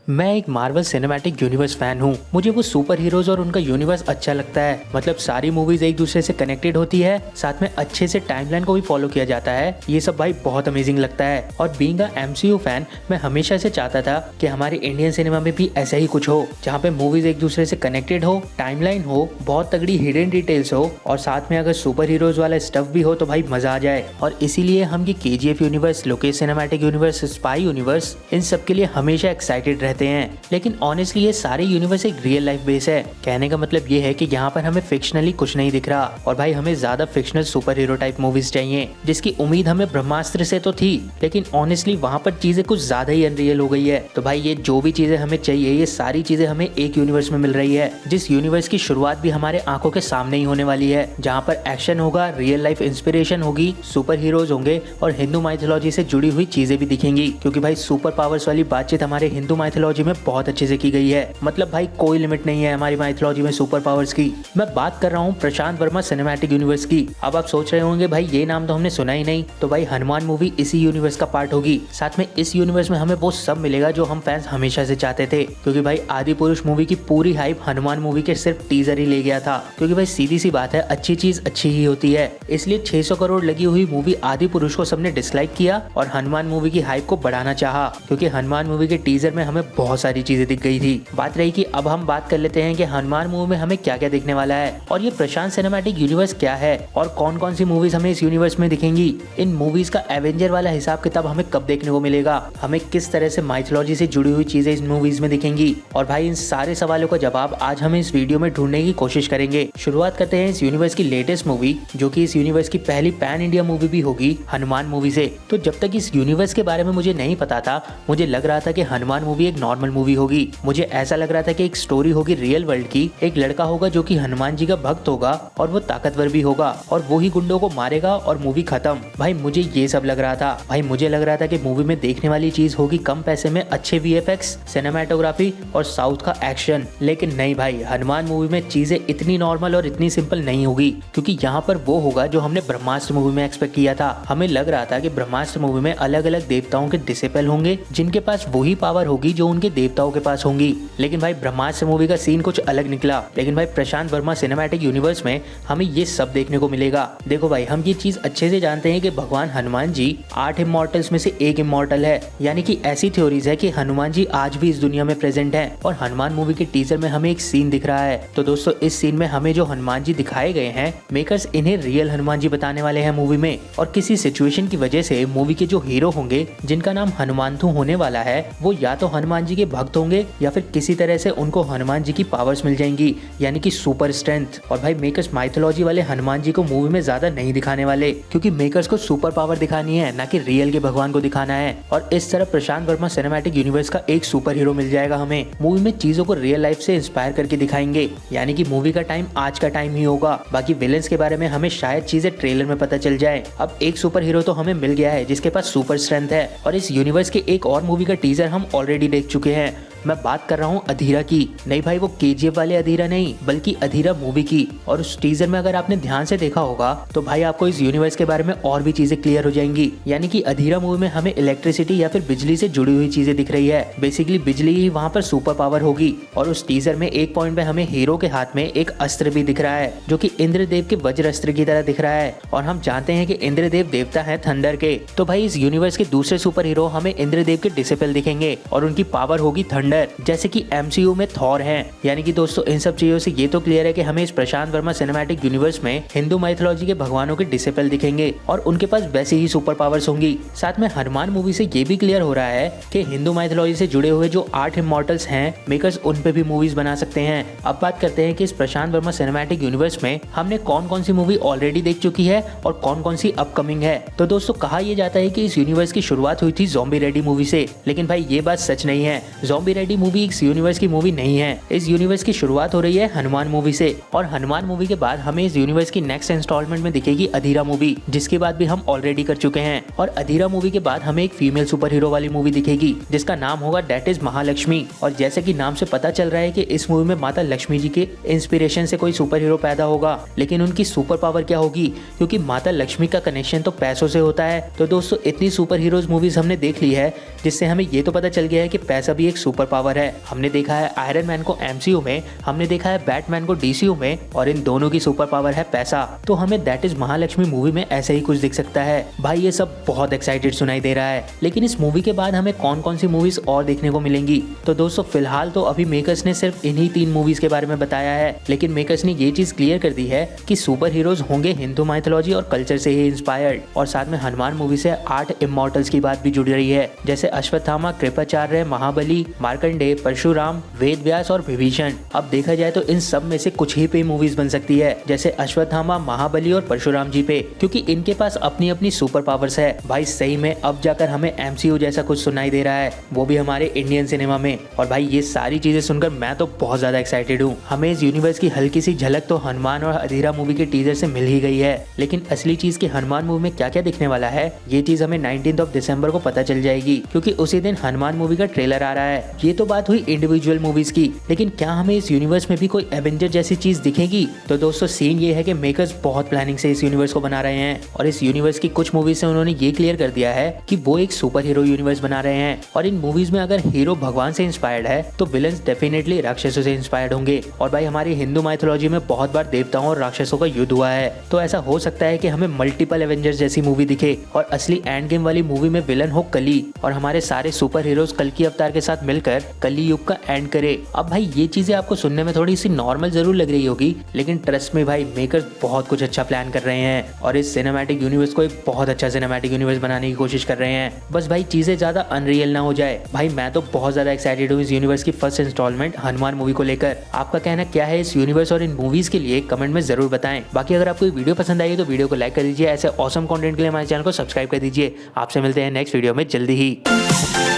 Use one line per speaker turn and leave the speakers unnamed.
मैं एक Marvel cinematic universe fan हूँ। मुझे वो सुपर हीरोज और उनका यूनिवर्स अच्छा लगता है। मतलब सारी मूवीज एक दूसरे से कनेक्टेड होती है, साथ में अच्छे से टाइमलाइन को भी फॉलो किया जाता है। ये सब भाई बहुत अमेजिंग लगता है। और बीइंग अ एमसीयू फैन, मैं हमेशा से चाहता था कि हमारे इंडियन सिनेमा में भी ऐसा ही कुछ हो, जहाँ पे मूवीज एक दूसरे से कनेक्टेड हो, टाइमलाइन हो, बहुत तगड़ी हिडन डिटेल्स हो और साथ में अगर सुपर हीरोज वाला स्टफ भी हो तो भाई मजा आ जाए। और इसीलिए हम ये KGF universe, Lokesh cinematic universe, spy universe, इन सब के लिए हमेशा एक्साइटेड रहते हैं। लेकिन ऑनेस्टली ये सारे यूनिवर्स एक रियल लाइफ बेस है। कहने का मतलब ये है कि यहाँ पर हमें फिक्शनली कुछ नहीं दिख रहा और भाई हमें ज्यादा fictional super hero type movies चाहिए, जिसकी उम्मीद हमें ब्रह्मास्त्र से तो थी, लेकिन ऑनेस्टली वहाँ पर चीजें कुछ ज्यादा ही अनरियल हो गई है। तो भाई ये जो भी चीजें हमें चाहिए, ये सारी चीजें हमें एक यूनिवर्स में मिल रही है, जिस यूनिवर्स की शुरुआत भी हमारे आंखों के सामने ही होने वाली है, जहाँ पर एक्शन होगा, रियल लाइफ इंस्पिरेशन होगी, सुपर हीरोज होंगे और हिंदू माइथोलॉजी से जुड़ी हुई चीजें भी दिखेंगी। क्योंकि भाई सुपर पावर्स वाली बातचीत हमारे हिंदू माइथोलॉजी में बहुत अच्छे से की गई है। मतलब भाई कोई लिमिट नहीं है हमारी माइथोलॉजी में सुपर पावर्स की। मैं बात कर रहा हूँ प्रशांत वर्मा सिनेमैटिक यूनिवर्स की। अब आप सोच रहे होंगे भाई ये नाम तो हमने सुना ही नहीं, तो भाई हनुमान मूवी इसी यूनिवर्स का पार्ट होगी। साथ में इस यूनिवर्स में हमें वो सब मिलेगा जो हम फैंस हमेशा से चाहते थे। क्योंकि भाई आदि पुरुष मूवी की पूरी हाइप हनुमान मूवी के सिर्फ टीजर ही ले गया था। क्योंकि भाई सीधी सी बात है, अच्छी चीज अच्छी ही होती है, इसलिए 600 करोड़ लगी हुई मूवी आदि पुरुष को सबने डिसलाइक किया और हनुमान मूवी की हाइप को बढ़ाना चाहा। क्योंकि हनुमान मूवी के टीजर में हमें बहुत सारी चीजें दिख गई थी। बात रही कि अब हम बात कर लेते हैं कि हनुमान मूवी में हमें क्या क्या दिखने वाला है और ये प्रशांत सिनेमैटिक यूनिवर्स क्या है और कौन कौन सी मूवीज हमें इस यूनिवर्स में दिखेंगी। इन मूवीज का एवेंजर वाला हिसाब किताब हमें कब देखने को मिलेगा, हमें किस तरह से माइथोलॉजी से जुड़ी हुई चीजें इस मूवीज में दिखेंगी। और भाई इन सारे सवालों का जवाब आज हम इस वीडियो में ढूंढने की कोशिश करेंगे। शुरुआत करते हैं इस यूनिवर्स की लेटेस्ट मूवी, जो कि इस यूनिवर्स की पहली पैन इंडिया मूवी भी होगी, हनुमान मूवी से। तो जब तक इस यूनिवर्स के बारे में मुझे नहीं पता था, मुझे लग रहा था कि हनुमान मूवी एक नॉर्मल मूवी होगी। मुझे ऐसा लग रहा था कि एक स्टोरी होगी रियल वर्ल्ड की, एक लड़का होगा जो कि हनुमान जी का भक्त होगा और वो ताकतवर भी होगा और वो ही गुंडों को मारेगा और मूवी खत्म। भाई मुझे ये सब लग रहा था। भाई मुझे लग रहा था कि मूवी में देखने वाली चीज होगी कम पैसे में अच्छे वीएफएक्स, सिनेमेटोग्राफी और साउथ का एक्शन। लेकिन नहीं भाई, हनुमान मूवी में चीजें इतनी नॉर्मल और इतनी सिंपल नहीं होगी। क्योंकि यहाँ पर वो होगा जो हमने ब्रह्मास्त्र मूवी में एक्सपेक्ट किया था। हमें लग रहा था कि ब्रह्मास्त्र मूवी में अलग अलग देवताओं के डिसिपल होंगे, जिनके पास वही पावर होगी जो उनके देवताओं के पास होंगी। लेकिन भाई ब्रह्मास्त्र मूवी का सीन कुछ अलग निकला। लेकिन भाई प्रशांत वर्मा सिनेमैटिक यूनिवर्स में हमें ये सब देखने को मिलेगा। देखो भाई, हम ये चीज अच्छे से जानते हैं कि भगवान हनुमान जी 8 इमॉर्टल्स में से एक इमॉर्टल है। यानी कि ऐसी थ्योरीज है कि हनुमान जी आज भी इस दुनिया में प्रेजेंट हैं। और हनुमान मूवी के टीजर में हमें एक सीन दिख रहा है। तो दोस्तों, इस सीन में हमें जो हनुमान जी दिखाए गए हैं, मेकर्स इन्हें रियल हनुमान जी बताने वाले हैं मूवी में। और किसी सिचुएशन की वजह से मूवी के जो हीरो होंगे, जिनका नाम हनुमांतु होने वाला है, वो या तो हनुमान जी के भक्त होंगे या फिर किसी तरह से उनको हनुमान जी की पावर्स मिल जाएंगी, यानी कि सुपर स्ट्रेंथ। और भाई मेकर्स माइथोलॉजी वाले हनुमान जी को मूवी में ज्यादा नहीं दिखाने वाले, क्योंकि मेकर्स को सुपर पावर दिखानी है, ना कि रियल के भगवान को दिखाना है। और इस तरह प्रशांत वर्मा सिनेमैटिक यूनिवर्स का एक सुपर हीरो मिल जाएगा हमें। मूवी में चीजों को रियल लाइफ से इंस्पायर करके दिखाएंगे, यानी कि मूवी का टाइम आज का टाइम ही होगा। बाकी विलेंस के बारे में हमें शायद चीजें ट्रेलर में पता चल जाए। अब एक सुपर हीरो तो हमें मिल गया है जिसके पास सुपर स्ट्रेंथ है। और इस यूनिवर्स के एक और मूवी का टीजर हम ऑलरेडी देख चुके हैं। मैं बात कर रहा हूँ अधीरा की। नहीं भाई, वो केजीएफ वाले अधीरा नहीं, बल्कि अधीरा मूवी की। और उस टीजर में अगर आपने ध्यान से देखा होगा तो भाई आपको इस यूनिवर्स के बारे में और भी चीजें क्लियर हो जाएंगी। यानी कि अधीरा मूवी में हमें इलेक्ट्रिसिटी या फिर बिजली से जुड़ी हुई चीजें दिख रही है। बेसिकली बिजली ही वहाँ पर सुपर पावर होगी। और उस टीजर में एक पॉइंट पे हमें हीरो के हाथ में एक अस्त्र भी दिख रहा है, जो कि इंद्रदेव के वज्र अस्त्र की तरह दिख रहा है। और हम जानते हैं कि इंद्रदेव देवता है थंडर के। तो भाई इस यूनिवर्स के दूसरे सुपर हीरो हमें इंद्रदेव के डिसिपल दिखेंगे और उनकी पावर होगी थंडर, जैसे कि एमसीयू में थॉर हैं। यानी कि दोस्तों, इन सब चीजों से ये तो क्लियर है कि हमें इस प्रशांत वर्मा सिनेमैटिक यूनिवर्स में हिंदू माइथोलॉजी के भगवानों के डिसिपल दिखेंगे और उनके पास वैसे ही सुपर पावर्स होंगी। साथ में हनुमान मूवी से ये भी क्लियर हो रहा है कि हिंदू माइथोलॉजी से जुड़े हुए जो 8 इमॉर्टल्स हैं, मेकर्स उन पे भी मूवीज बना सकते हैं। अब बात करते हैं कि इस प्रशांत वर्मा सिनेमैटिक यूनिवर्स में हमने कौन कौन सी मूवी ऑलरेडी देख चुकी है और कौन कौन सी अपकमिंग है। तो दोस्तों, कहा यह जाता है कि इस यूनिवर्स की शुरुआत हुई थी ज़ॉम्बी रेडी मूवी से। लेकिन भाई ये बात सच नहीं है। ज़ॉम्बी रेडी मूवी इस यूनिवर्स की मूवी नहीं है। इस यूनिवर्स की शुरुआत हो रही है हनुमान मूवी से। और हनुमान मूवी के बाद हमें इस यूनिवर्स की नेक्स्ट इंस्टॉलमेंट में दिखेगी अधीरा मूवी, जिसकी बात भी हम ऑलरेडी कर चुके हैं। और अधीरा मूवी के बाद हमें एक फीमेल सुपर हीरो वाली मूवी दिखेगी, जिसका नाम होगा दैट इज महालक्ष्मी। और जैसे कि नाम से पता चल रहा है कि इस मूवी में माता लक्ष्मी जी के इंस्पिरेशन से कोई सुपर हीरो पैदा होगा। लेकिन उनकी सुपर पावर क्या होगी, क्योंकि माता लक्ष्मी का कनेक्शन तो पैसों से होता है। तो दोस्तों, इतनी सुपर हीरोज मूवीज हमने देख ली है, जिससे हमें ये तो पता चल गया है कि पैसा भी एक सुपर सुपर पावर है। हमने देखा है आयरन मैन को MCU में, हमने देखा है बैटमैन को DCU में, और इन दोनों की सुपर पावर है पैसा। तो हमें दैट इज महालक्ष्मी मूवी में ऐसे ही कुछ दिख सकता है। भाई ये सब बहुत एक्साइटेड सुनाई दे रहा है, लेकिन इस मूवी के बाद हमें कौन कौन सी मूवीज और देखने को मिलेंगी? तो दोस्तों फिलहाल तो अभी मेकर्स ने सिर्फ इन्हीं 3 मूवीज के बारे में बताया है, लेकिन मेकर्स ने ये चीज क्लियर कर दी है कि सुपर हीरोज होंगे हिंदू माइथोलॉजी और कल्चर से ही इंस्पायर्ड। और साथ में हनुमान मूवी से 8 इमॉर्टल्स की बात भी जुड़ रही है, जैसे अश्वत्थामा, कृपाचार्य, महाबली, मार्कंडेय, परशुराम, वेद व्यास और विभीषण। अब देखा जाए तो इन सब में से कुछ ही पे मूवीज बन सकती है, जैसे अश्वत्थामा, महाबली और परशुराम जी पे, क्योंकि इनके पास अपनी अपनी सुपर पावर्स है। भाई सही में अब जाकर हमें MCU जैसा कुछ सुनाई दे रहा है, वो भी हमारे इंडियन सिनेमा में। और भाई ये सारी चीजें सुनकर मैं तो बहुत ज्यादा एक्साइटेड हूँ। हमें इस यूनिवर्स की हल्की सी झलक तो हनुमान और अधीरा मूवी के टीजर से मिल ही गई है, लेकिन असली चीज की हनुमान मूवी में क्या क्या दिखने वाला है ये चीज हमें 19 दिसंबर को पता चल जाएगी, क्योंकि उसी दिन हनुमान मूवी का ट्रेलर आ रहा है। ये तो बात हुई इंडिविजुअल मूवीज की, लेकिन क्या हमें इस यूनिवर्स में भी कोई एवेंजर जैसी चीज दिखेगी? तो दोस्तों सीन ये है कि मेकर्स बहुत प्लानिंग से इस यूनिवर्स को बना रहे हैं, और इस यूनिवर्स की कुछ मूवीज से उन्होंने ये क्लियर कर दिया है कि वो एक सुपर हीरो यूनिवर्स बना रहे हैं। और इन मूवीज में अगर हीरो भगवान से इंस्पायर्ड है तो विलन्स डेफिनेटली राक्षसों से इंस्पायर्ड होंगे। और भाई हमारी हिंदू माइथोलॉजी में बहुत बार देवताओं और राक्षसों का युद्ध हुआ है, तो ऐसा हो सकता है कि हमें मल्टीपल एवेंजर्स जैसी मूवी दिखे और असली एंड गेम वाली मूवी में विलन हो कली, और हमारे सारे सुपर हीरोज कल की अवतार के साथ मिलकर कली युग का एंड करे। अब भाई ये चीजें आपको सुनने में थोड़ी सी नॉर्मल जरूर लग रही होगी, लेकिन ट्रस्ट में भाई मेकर्स बहुत कुछ अच्छा प्लान कर रहे हैं और इस सिनेमैटिक यूनिवर्स को एक बहुत अच्छा सिनेमैटिक यूनिवर्स बनाने की कोशिश कर रहे हैं। बस भाई चीजें ज्यादा अनरियल ना हो जाए। भाई मैं तो बहुत ज्यादा एक्साइटेड हूँ इस यूनिवर्स की फर्स्ट इंस्टॉलमेंट हनुमान मूवी को लेकर। आपका कहना क्या है इस यूनिवर्स और इन मूवीज के लिए कमेंट में जरूर बताएं। बाकी अगर आपको वीडियो पसंद आई तो वीडियो को लाइक कर दीजिए, ऐसे ऑसम कंटेंट के लिए हमारे चैनल को सब्सक्राइब कर दीजिए। आपसे मिलते हैं नेक्स्ट वीडियो में जल्दी ही।